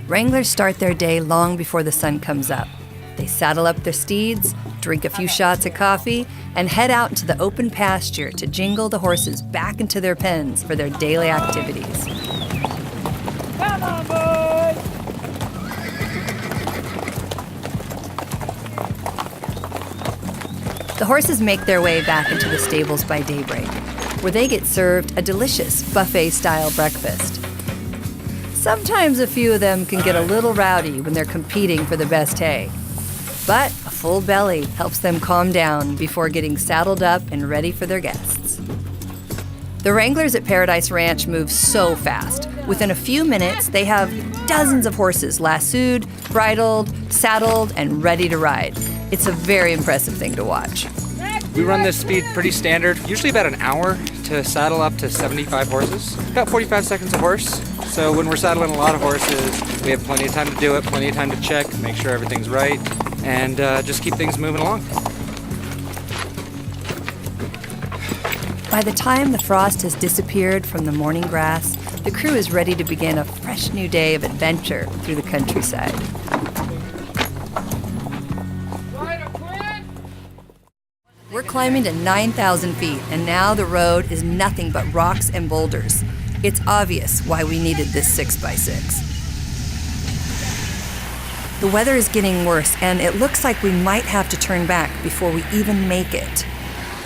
Wranglers start their day long before the sun comes up. They saddle up their steeds, drink a few shots of coffee, and head out into the open pasture to jingle the horses back into their pens for their daily activities. Come on, boys! The horses make their way back into the stables by daybreak, where they get served a delicious buffet-style breakfast. Sometimes a few of them can get a little rowdy when they're competing for the best hay. But a full belly helps them calm down before getting saddled up and ready for their guests. The wranglers at Paradise Ranch move so fast. Within a few minutes, they have dozens of horses lassoed, bridled, saddled, and ready to ride. It's a very impressive thing to watch. We run this speed pretty standard, usually about an hour to saddle up to 75 horses. About 45 seconds a horse. So when we're saddling a lot of horses, we have plenty of time to do it, plenty of time to check, make sure everything's right, and just keep things moving along. By the time the frost has disappeared from the morning grass, the crew is ready to begin a fresh new day of adventure through the countryside. We're climbing to 9,000 feet, and now the road is nothing but rocks and boulders. It's obvious why we needed this 6x6. The weather is getting worse, and it looks like we might have to turn back before we even make it.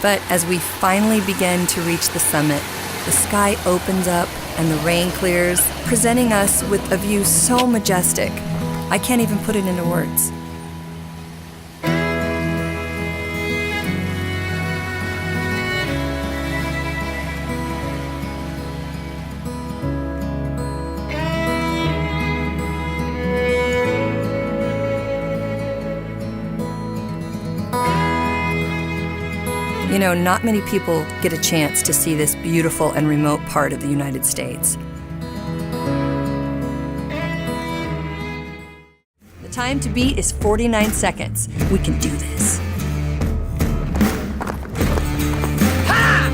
But as we finally begin to reach the summit, the sky opens up and the rain clears, presenting us with a view so majestic, I can't even put it into words. You know, not many people get a chance to see this beautiful and remote part of the United States. The time to beat is 49 seconds. We can do this. Ha!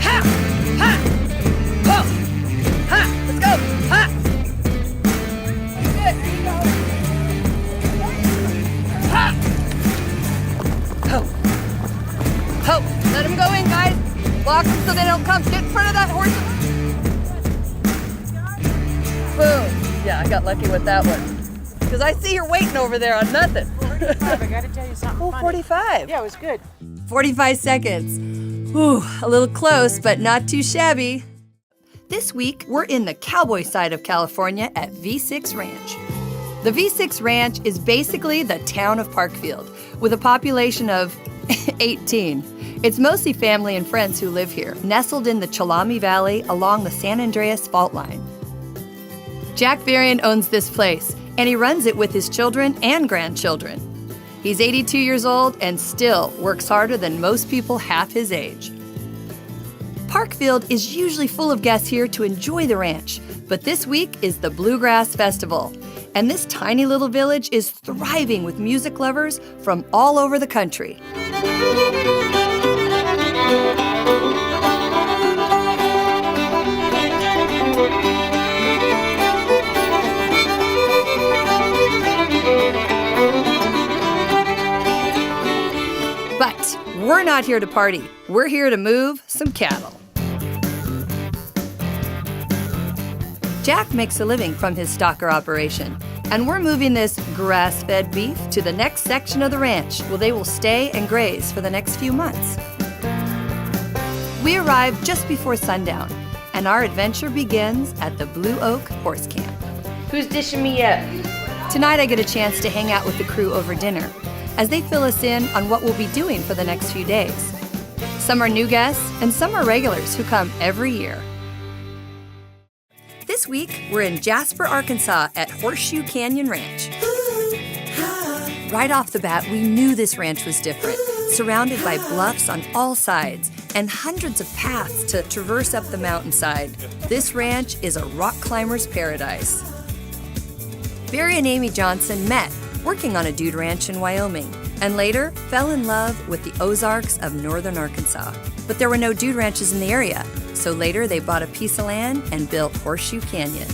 Ha! Ha! Ho! Ha! Let's go! Ha! Ha! Ho! Ho! Let them go in, guys! Block them so they don't come. Get in front of that horse. Boom! Yeah, I got lucky with that one. Because I see you're waiting over there on nothing. 45, I gotta tell you something funny. 45. Yeah, it was good. 45 seconds. Ooh, a little close, but not too shabby. This week, we're in the cowboy side of California at V6 Ranch. The V6 Ranch is basically the town of Parkfield, with a population of 18. It's mostly family and friends who live here, nestled in the Chalami Valley along the San Andreas Fault Line. Jack Varian owns this place, and he runs it with his children and grandchildren. He's 82 years old and still works harder than most people half his age. Parkfield is usually full of guests here to enjoy the ranch, but this week is the Bluegrass Festival, and this tiny little village is thriving with music lovers from all over the country. But we're not here to party. We're here to move some cattle. Jack makes a living from his stocker operation, and we're moving this grass-fed beef to the next section of the ranch where they will stay and graze for the next few months. We arrive just before sundown, and our adventure begins at the Blue Oak Horse Camp. Who's dishing me up? Tonight I get a chance to hang out with the crew over dinner, as they fill us in on what we'll be doing for the next few days. Some are new guests, and some are regulars who come every year. This week, we're in Jasper, Arkansas at Horseshoe Canyon Ranch. Right off the bat, we knew this ranch was different. surrounded by bluffs on all sides and hundreds of paths to traverse up the mountainside. This ranch is a rock climber's paradise. Barry and Amy Johnson met working on a dude ranch in Wyoming, and later fell in love with the Ozarks of northern Arkansas. But there were no dude ranches in the area, so later they bought a piece of land and built Horseshoe Canyon.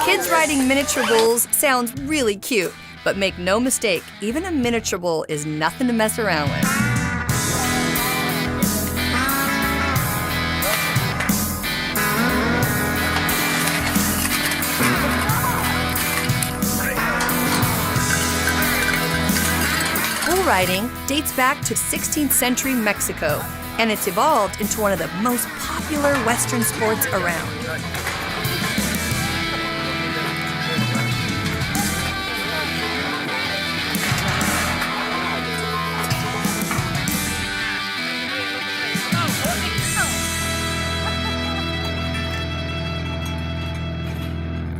Kids riding miniature bulls sounds really cute, but make no mistake, even a miniature bull is nothing to mess around with. Bull riding dates back to 16th century Mexico, and it's evolved into one of the most popular Western sports around.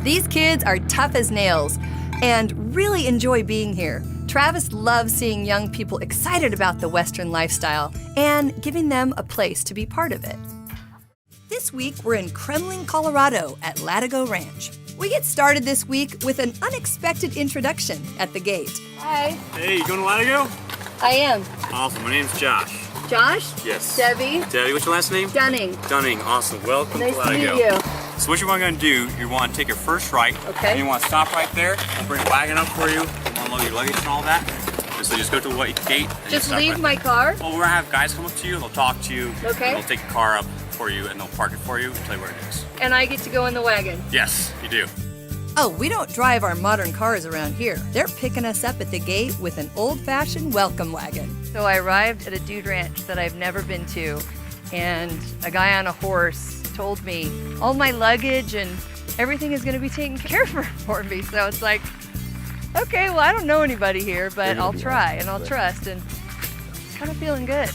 These kids are tough as nails and really enjoy being here. Travis loves seeing young people excited about the Western lifestyle and giving them a place to be part of it. This week, we're in Kremling, Colorado at Latigo Ranch. We get started this week with an unexpected introduction at the gate. Hi. Hey, you going to Latigo? I am. Awesome, my name's Josh. Josh? Yes. Debbie? Debbie, what's your last name? Dunning. Dunning, awesome. Welcome Nice to to Latigo. meet you. So what you want to do, you want to take your first right. Okay. And you want to stop right there. We'll bring a wagon up for you. We'll unload your luggage and all that. And so just go to the gate. And Just stop leave right my car? Well, we're going to have guys come up to you. They'll talk to you. Okay. And they'll take your car up for you and they'll park it for you and tell you where it is. And I get to go in the wagon? Yes, you do. Oh, we don't drive our modern cars around here. They're picking us up at the gate with an old-fashioned welcome wagon. So I arrived at a dude ranch that I've never been to, and a guy on a horse told me all my luggage and everything is going to be taken care of for me. So it's like, okay, well, I don't know anybody here, but I'll try and I'll trust, and it's kind of feeling good.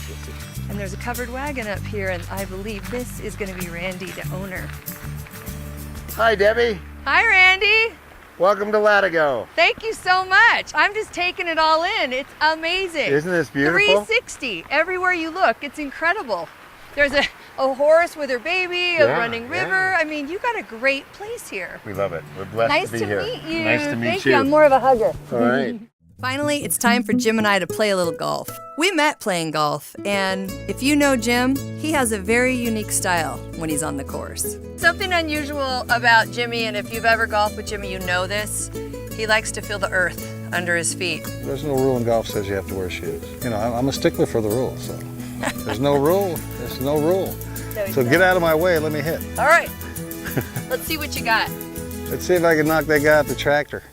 And there's a covered wagon up here, and I believe this is going to be Randy, the owner. Hi, Debbie. Hi, Randy. Welcome to Latigo. Thank you so much. I'm just taking it all in. It's amazing. Isn't this beautiful? 360 everywhere you look. It's incredible. There's a horse with her baby, a running river. I mean, you got a great place here. We love it. We're blessed Nice to be here. meet you. Nice to meet Thank you. I'm more of a hugger. All right. Finally, it's time for Jim and I to play a little golf. We met playing golf, and if you know Jim, he has a very unique style when he's on the course. Something unusual about Jimmy, and if you've ever golfed with Jimmy, you know this, he likes to feel the earth under his feet. There's no rule in golf says you have to wear shoes. You know, I'm a stickler for the rules, so there's no rule, there's no rule. So get out of my way, let me hit. All right, let's see what you got. Let's see if I can knock that guy off the tractor.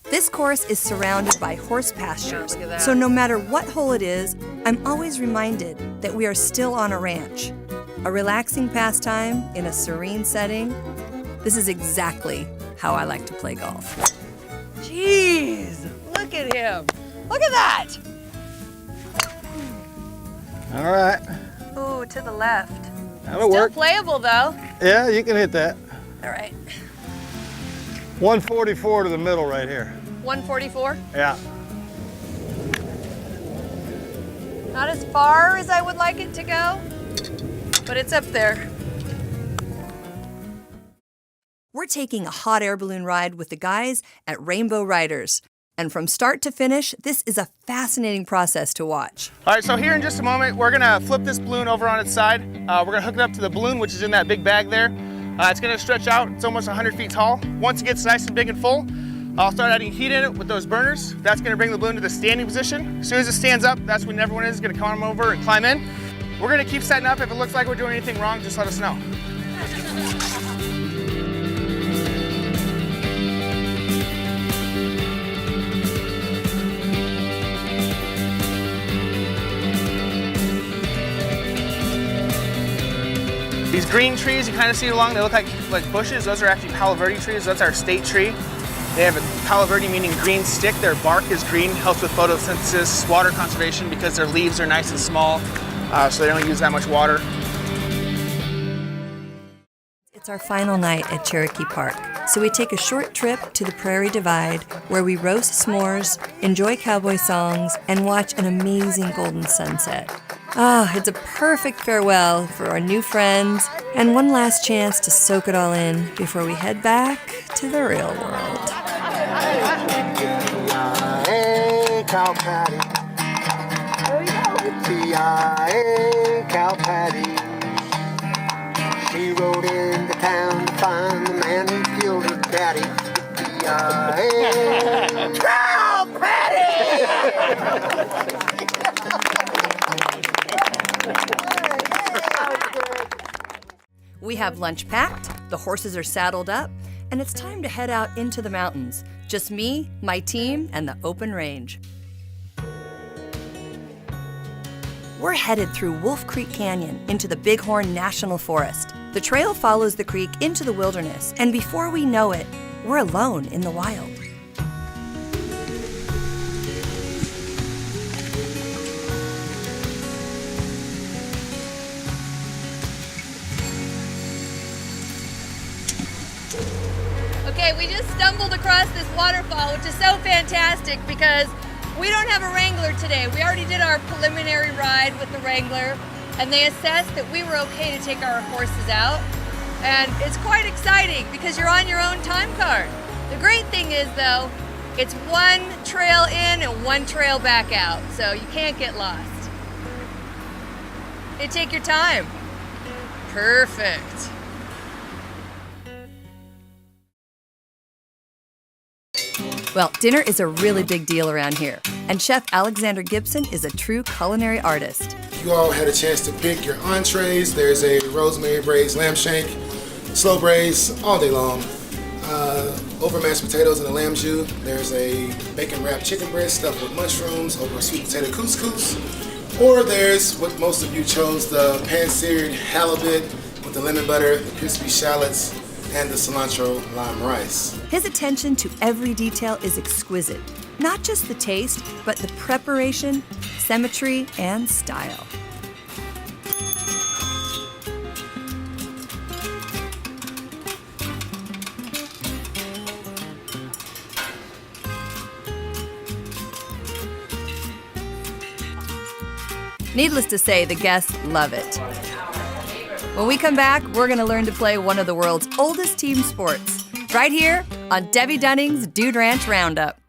This course is surrounded by horse pastures, look at that. so no matter what hole it is, I'm always reminded that we are still on a ranch. A relaxing pastime in a serene setting. This is exactly how I like to play golf. Jeez, look at him. Look at that. All right, Ooh, to the left. that'll Still work. playable though. Yeah, you can hit that. All right, 144 to the middle right here. 144. Yeah. Not as far as I would like it to go, but it's up there. We're taking a hot air balloon ride with the guys at Rainbow Riders. And from start to finish, this is a fascinating process to watch. All right, so here in just a moment, we're gonna flip this balloon over on its side. We're gonna hook it up to the balloon, which is in that big bag there. It's gonna stretch out, it's almost 100 feet tall. Once it gets nice and big and full, I'll start adding heat in it with those burners. That's gonna bring the balloon to the standing position. As soon as it stands up, that's when everyone is gonna come over and climb in. We're gonna keep setting up. If it looks like we're doing anything wrong, just let us know. These green trees you kind of see along, they look like bushes. Those are actually Palo Verde trees. That's our state tree. They have a Palo Verde, meaning green stick. Their bark is green, helps with photosynthesis, water conservation because their leaves are nice and small, so they don't use that much water. It's our final night at Cherokee Park, so we take a short trip to the Prairie Divide where we roast s'mores, enjoy cowboy songs, and watch an amazing golden sunset. It's a perfect farewell for our new friends and one last chance to soak it all in before we head back to the real world. Hey, cow patty. Cow patty. She rode into town to find the man who killed her daddy. Cow patty! We have lunch packed, the horses are saddled up, and it's time to head out into the mountains. Just me, my team, and the open range. We're headed through Wolf Creek Canyon into the Bighorn National Forest. The trail follows the creek into the wilderness, and before we know it, we're alone in the wild. Okay, we just stumbled across this waterfall, which is so fantastic because we don't have a wrangler today. We already did our preliminary ride with the wrangler, and they assessed that we were okay to take our horses out. And it's quite exciting because you're on your own time card. The great thing is, though, it's one trail in and one trail back out, so you can't get lost. Hey, take your time. Perfect. Well, dinner is a really big deal around here, and Chef Alexander Gibson is a true culinary artist. You all had a chance to pick your entrees. There's a rosemary braised lamb shank, slow braised all day long, over mashed potatoes and a lamb jus. There's a bacon wrapped chicken breast stuffed with mushrooms over sweet potato couscous. Or there's what most of you chose, the pan-seared halibut with the lemon butter, the crispy shallots, and the cilantro lime rice. His attention to every detail is exquisite. Not just the taste, but the preparation, symmetry, and style. Needless to say, the guests love it. When we come back, we're going to learn to play one of the world's oldest team sports, right here on Debbie Dunning's Dude Ranch Roundup.